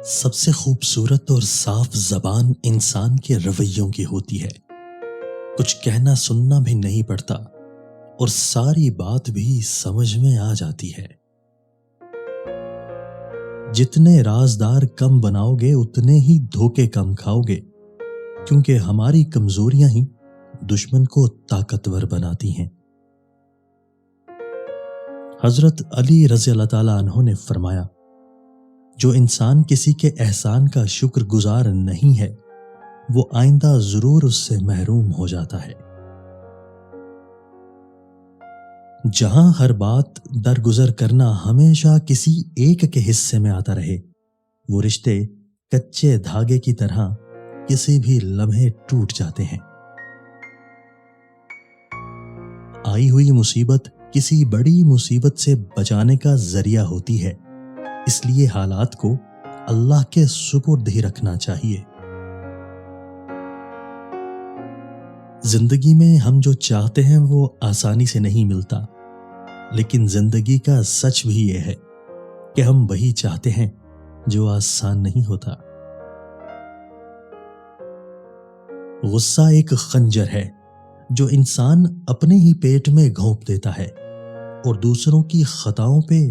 سب سے خوبصورت اور صاف زبان انسان کے رویوں کی ہوتی ہے۔ کچھ کہنا سننا بھی نہیں پڑتا اور ساری بات بھی سمجھ میں آ جاتی ہے۔ جتنے رازدار کم بناؤ گے اتنے ہی دھوکے کم کھاؤ گے، کیونکہ ہماری کمزوریاں ہی دشمن کو طاقتور بناتی ہیں۔ حضرت علی رضی اللہ تعالیٰ عنہ نے فرمایا، جو انسان کسی کے احسان کا شکر گزار نہیں ہے وہ آئندہ ضرور اس سے محروم ہو جاتا ہے۔ جہاں ہر بات درگزر کرنا ہمیشہ کسی ایک کے حصے میں آتا رہے، وہ رشتے کچے دھاگے کی طرح کسی بھی لمحے ٹوٹ جاتے ہیں۔ آئی ہوئی مصیبت کسی بڑی مصیبت سے بچانے کا ذریعہ ہوتی ہے، اس لیے حالات کو اللہ کے سپرد ہی رکھنا چاہیے۔ زندگی میں ہم جو چاہتے ہیں وہ آسانی سے نہیں ملتا، لیکن زندگی کا سچ بھی یہ ہے کہ ہم وہی چاہتے ہیں جو آسان نہیں ہوتا۔ غصہ ایک خنجر ہے جو انسان اپنے ہی پیٹ میں گھونپ دیتا ہے اور دوسروں کی خطاؤں پہ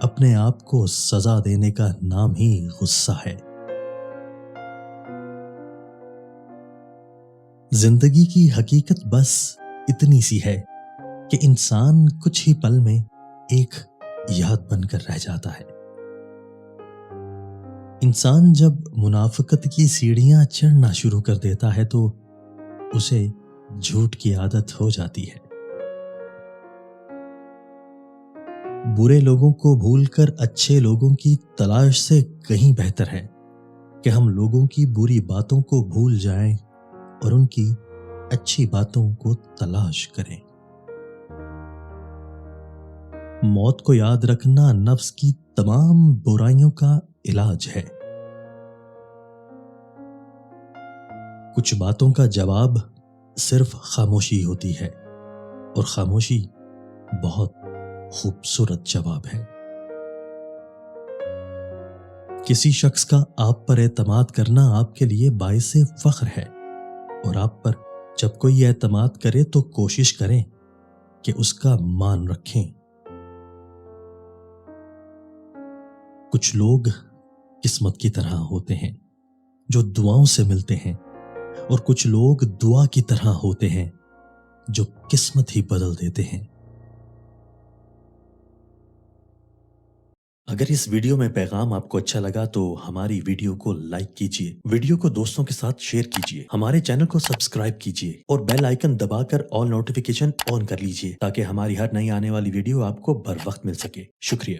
اپنے آپ کو سزا دینے کا نام ہی غصہ ہے۔ زندگی کی حقیقت بس اتنی سی ہے کہ انسان کچھ ہی پل میں ایک یاد بن کر رہ جاتا ہے۔ انسان جب منافقت کی سیڑھیاں چڑھنا شروع کر دیتا ہے تو اسے جھوٹ کی عادت ہو جاتی ہے۔ برے لوگوں کو بھول کر اچھے لوگوں کی تلاش سے کہیں بہتر ہے کہ ہم لوگوں کی بری باتوں کو بھول جائیں اور ان کی اچھی باتوں کو تلاش کریں۔ موت کو یاد رکھنا نفس کی تمام برائیوں کا علاج ہے۔ کچھ باتوں کا جواب صرف خاموشی ہوتی ہے اور خاموشی بہت خوبصورت جواب ہے۔ کسی شخص کا آپ پر اعتماد کرنا آپ کے لیے باعث فخر ہے، اور آپ پر جب کوئی اعتماد کرے تو کوشش کریں کہ اس کا مان رکھیں۔ کچھ لوگ قسمت کی طرح ہوتے ہیں جو دعاؤں سے ملتے ہیں، اور کچھ لوگ دعا کی طرح ہوتے ہیں جو قسمت ہی بدل دیتے ہیں۔ اگر اس ویڈیو میں پیغام آپ کو اچھا لگا تو ہماری ویڈیو کو لائک کیجئے، ویڈیو کو دوستوں کے ساتھ شیئر کیجئے، ہمارے چینل کو سبسکرائب کیجئے اور بیل آئیکن دبا کر آل نوٹیفیکیشن آن کر لیجئے تاکہ ہماری ہر نئی آنے والی ویڈیو آپ کو بر وقت مل سکے۔ شکریہ۔